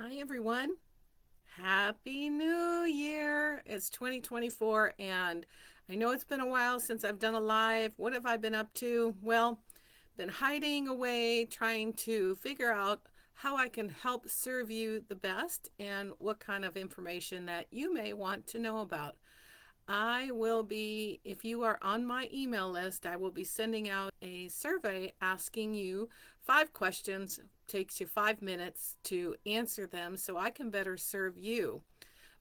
Hi, everyone. Happy New Year. It's 2024, and I know it's been a while since I've done a live. What have I been up to? Well, been hiding away, trying to figure out how I can help serve you the best and what kind of information that you may want to know about. I will be, if you are on my email list, I will be sending out a survey asking you 5 questions. Takes you 5 minutes to answer them so I can better serve you.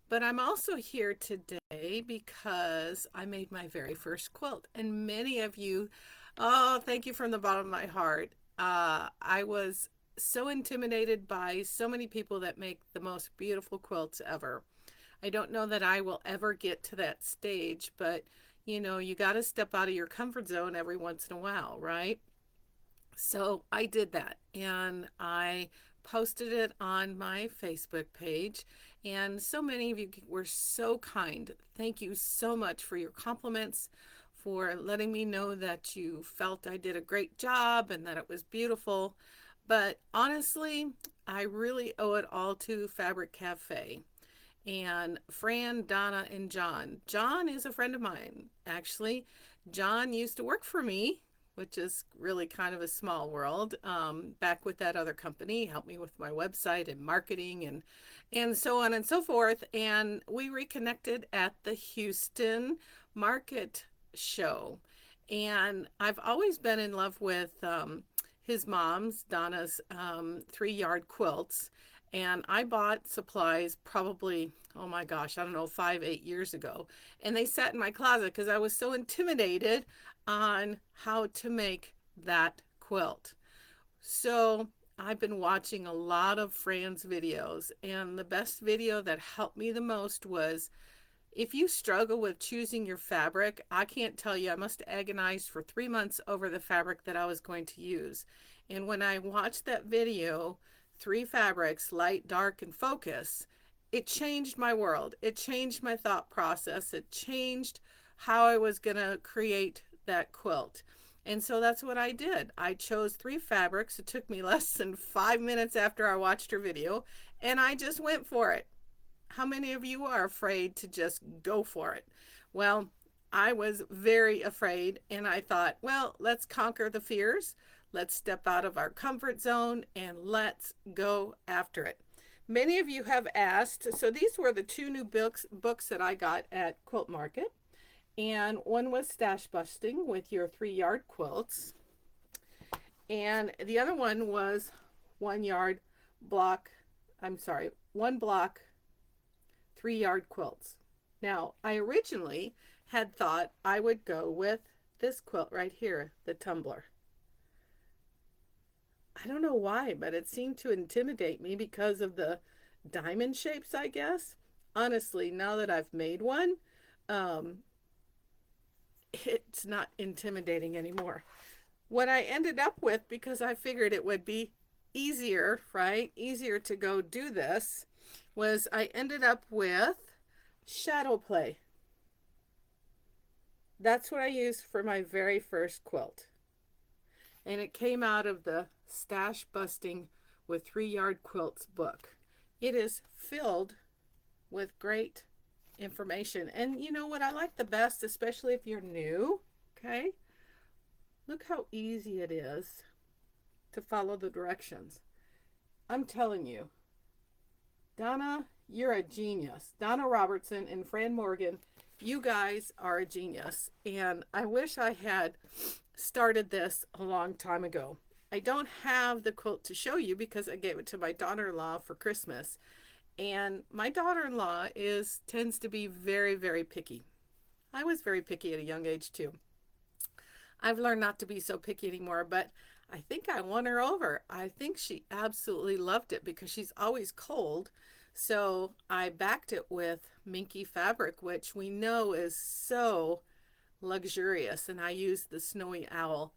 But I'm also here today because I made my very first quilt. And many of you, oh, thank you from the bottom of my heart. I was so intimidated by so many people that make the most beautiful quilts ever. I don't know that I will ever get to that stage, but you got to step out of your comfort zone every once in a while, right? So I did that and I posted it on my Facebook page. And so many of you were so kind. Thank you so much for your compliments, for letting me know that you felt I did a great job and that it was beautiful. But honestly, I really owe it all to Fabric Cafe and Fran, Donna, and John. John is a friend of mine, actually. John used to work for me, which is really kind of a small world. Back with that other company, helped me with my website and marketing and so on and so forth. And we reconnected at the Houston Market Show. And I've always been in love with his mom's, Donna's 3 yard quilts. And I bought supplies probably, oh my gosh, I don't know, 5, 8 years ago. And they sat in my closet because I was so intimidated on how to make that quilt. So I've been watching a lot of Fran's videos, and the best video that helped me the most was, if you struggle with choosing your fabric, I can't tell you, I must have agonized for 3 months over the fabric that I was going to use. And when I watched that video, 3 fabrics, light, dark, and focus, it changed my world. It changed my thought process. It changed how I was going to create that quilt. And so that's what I did. I chose 3 fabrics. It took me less than 5 minutes after I watched her video, and I just went for it. How many of you are afraid to just go for it? Well, I was very afraid, and I thought, well, let's conquer the fears. Let's step out of our comfort zone and let's go after it. Many of you have asked, so these were the 2 new books that I got at Quilt Market. And one was Stash Busting with your 3 yard quilts. And the other one was 1 yard block, I'm sorry, 1 block 3 yard quilts. Now, I originally had thought I would go with this quilt right here, the tumbler. I don't know why, but it seemed to intimidate me because of the diamond shapes, I guess. Honestly, now that I've made one, um, it's not intimidating anymore. What I ended up with, because I figured it would be easier, right? Easier to go do this, was I ended up with shadow play. That's what I used for my very first quilt. And it came out of the Stash Busting with 3 yard quilts book. It is filled with great information. And you know what I like the best, especially if you're new, okay? Look how easy it is to follow the directions. I'm telling you, Donna, you're a genius. Donna Robertson and Fran Morgan, you guys are a genius. And I wish I had started this a long time ago. I don't have the quilt to show you because I gave it to my daughter-in-law for Christmas. And my daughter-in-law tends to be very, very picky. I was very picky at a young age too. I've learned not to be so picky anymore, but I think I won her over. I think she absolutely loved it because she's always cold. So I backed it with minky fabric, which we know is so luxurious. And I used the Snowy Owl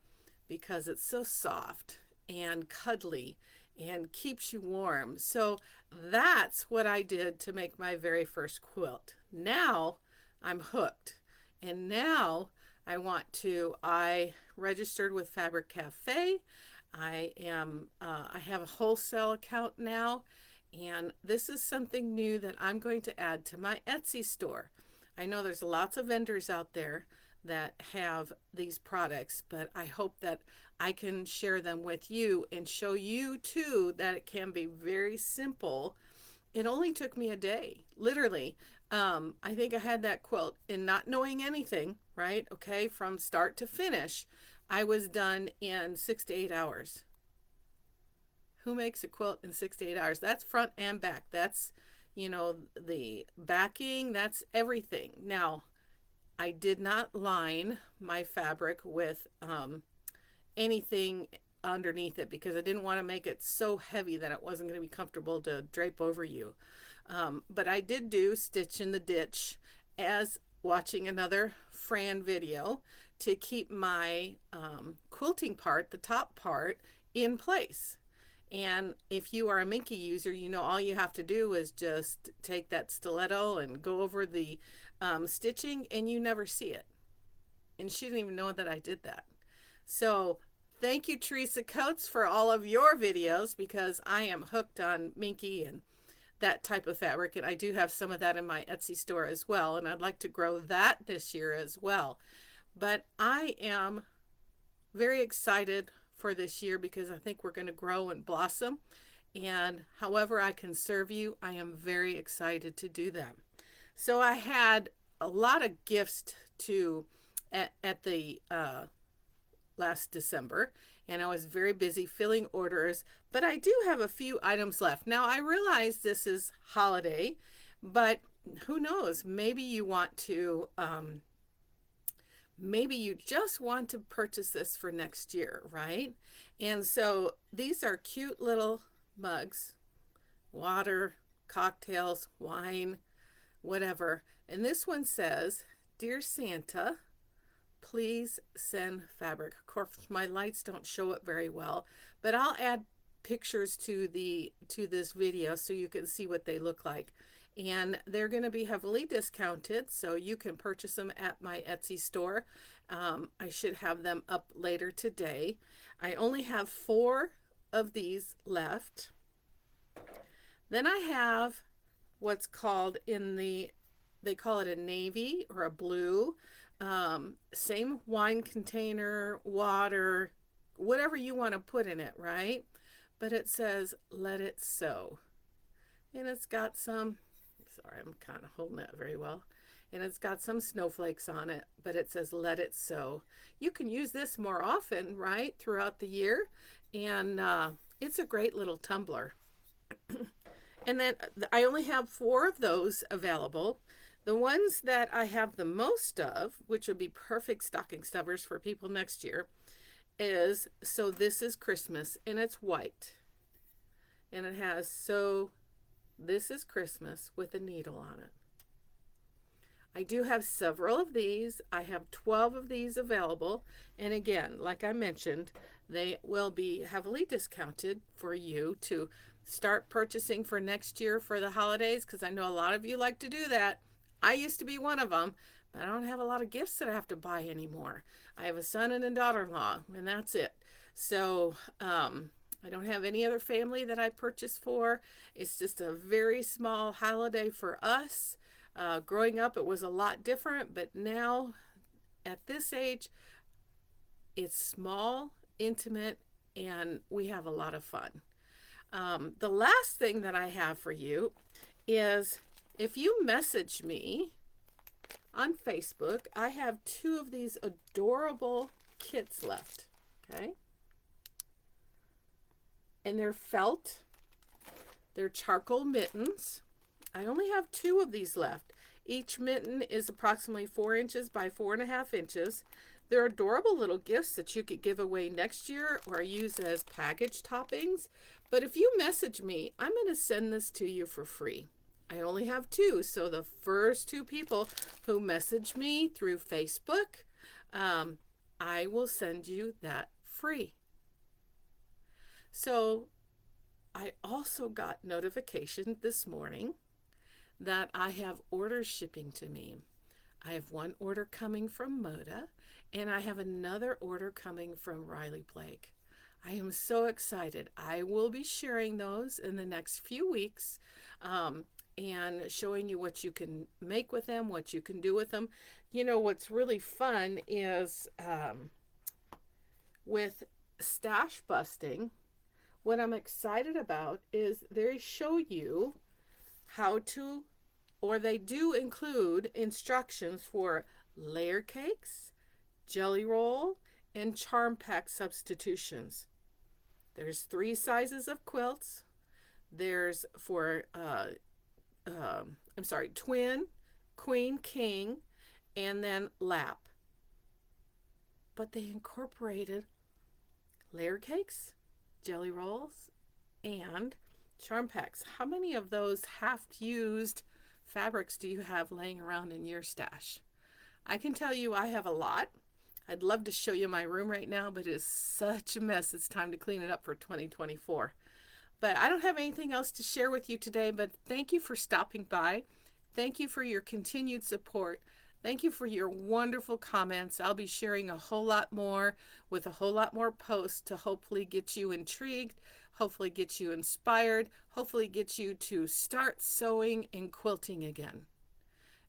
because it's so soft and cuddly and keeps you warm. So that's what I did to make my very first quilt. Now I'm hooked. And now I registered with Fabric Cafe. I have a wholesale account now, And this is something new that I'm going to add to my Etsy store. I know there's lots of vendors out there that have these products, but I hope that I can share them with you and show you too that it can be very simple. It only took me a day, literally. I think I had that quilt in not knowing anything, right? Okay, from start to finish, I was done in 6 to 8 hours. Who makes a quilt in 6 to 8 hours? That's front and back. That's, the backing, that's everything. Now, I did not line my fabric with anything underneath it because I didn't want to make it so heavy that it wasn't going to be comfortable to drape over you. But I did do Stitch in the Ditch as watching another Fran video to keep my quilting part, the top part, in place. And if you are a Minky user, all you have to do is just take that stiletto and go over the stitching, and you never see it. And she didn't even know that I did that. So thank you, Teresa Coates, for all of your videos, because I am hooked on Minky and that type of fabric. And I do have some of that in my Etsy store as well. And I'd like to grow that this year as well. But I am very excited for this year because I think we're going to grow and blossom. And however I can serve you, I am very excited to do that. So I had a lot of gifts to at the last December, and I was very busy filling orders, but I do have a few items left. Now I realize this is holiday, but who knows? Maybe you want to maybe you just want to purchase this for next year, right? And so these are cute little mugs, water, cocktails, wine, whatever. And this one says, "Dear Santa, please send fabric." Of course, my lights don't show it very well, but I'll add pictures to this video so you can see what they look like. And they're going to be heavily discounted, so you can purchase them at my Etsy store. I should have them up later today. I only have 4 of these left. Then I have what's called they call it a navy or a blue. Same wine container, water, whatever you want to put in it, right? But it says, "Let it sew." And it's got some, sorry, I'm kind of holding that very well. And it's got some snowflakes on it, but it says, "Let it sew." You can use this more often, right, throughout the year. And it's a great little tumbler. And then I only have 4 of those available. The ones that I have the most of, which would be perfect stocking stuffers for people next year, is "So This Is Christmas," and it's white. And it has "So This Is Christmas" with a needle on it. I do have several of these. I have 12 of these available. And again, like I mentioned, they will be heavily discounted for you to start purchasing for next year for the holidays, because I know a lot of you like to do that. I used to be one of them, but I don't have a lot of gifts that I have to buy anymore. I have a son and a daughter-in-law, and that's it. So I don't have any other family that I purchase for. It's just a very small holiday for us. Growing up, it was a lot different, but now at this age, it's small, intimate, and we have a lot of fun. The last thing that I have for you is, if you message me on Facebook, I have 2 of these adorable kits left, okay? And they're felt. They're charcoal mittens. I only have 2 of these left. Each mitten is approximately 4 inches by 4.5 inches. They're adorable little gifts that you could give away next year or use as package toppings. But if you message me, I'm going to send this to you for free. I only have 2, so the first 2 people who message me through Facebook, I will send you that free. So I also got notification this morning that I have orders shipping to me. I have 1 order coming from Moda, and I have another order coming from Riley Blake. I am so excited. I will be sharing those in the next few weeks, um, and showing you what you can make with them, what you can do with them. You know, what's really fun is with stash busting, what I'm excited about is they show you how to, or they do include instructions for layer cakes, jelly roll, and charm pack substitutions. There's 3 sizes of quilts. There's for twin, queen, king, and then lap. But they incorporated layer cakes, jelly rolls, and charm packs. How many of those half-used fabrics do you have laying around in your stash? I can tell you I have a lot. I'd love to show you my room right now, but it is such a mess. It's time to clean it up for 2024. But I don't have anything else to share with you today, but thank you for stopping by. Thank you for your continued support. Thank you for your wonderful comments. I'll be sharing a whole lot more with a whole lot more posts to hopefully get you intrigued, hopefully get you inspired, hopefully get you to start sewing and quilting again.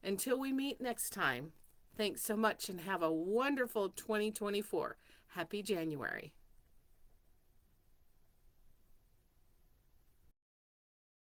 Until we meet next time, thanks so much and have a wonderful 2024. Happy January.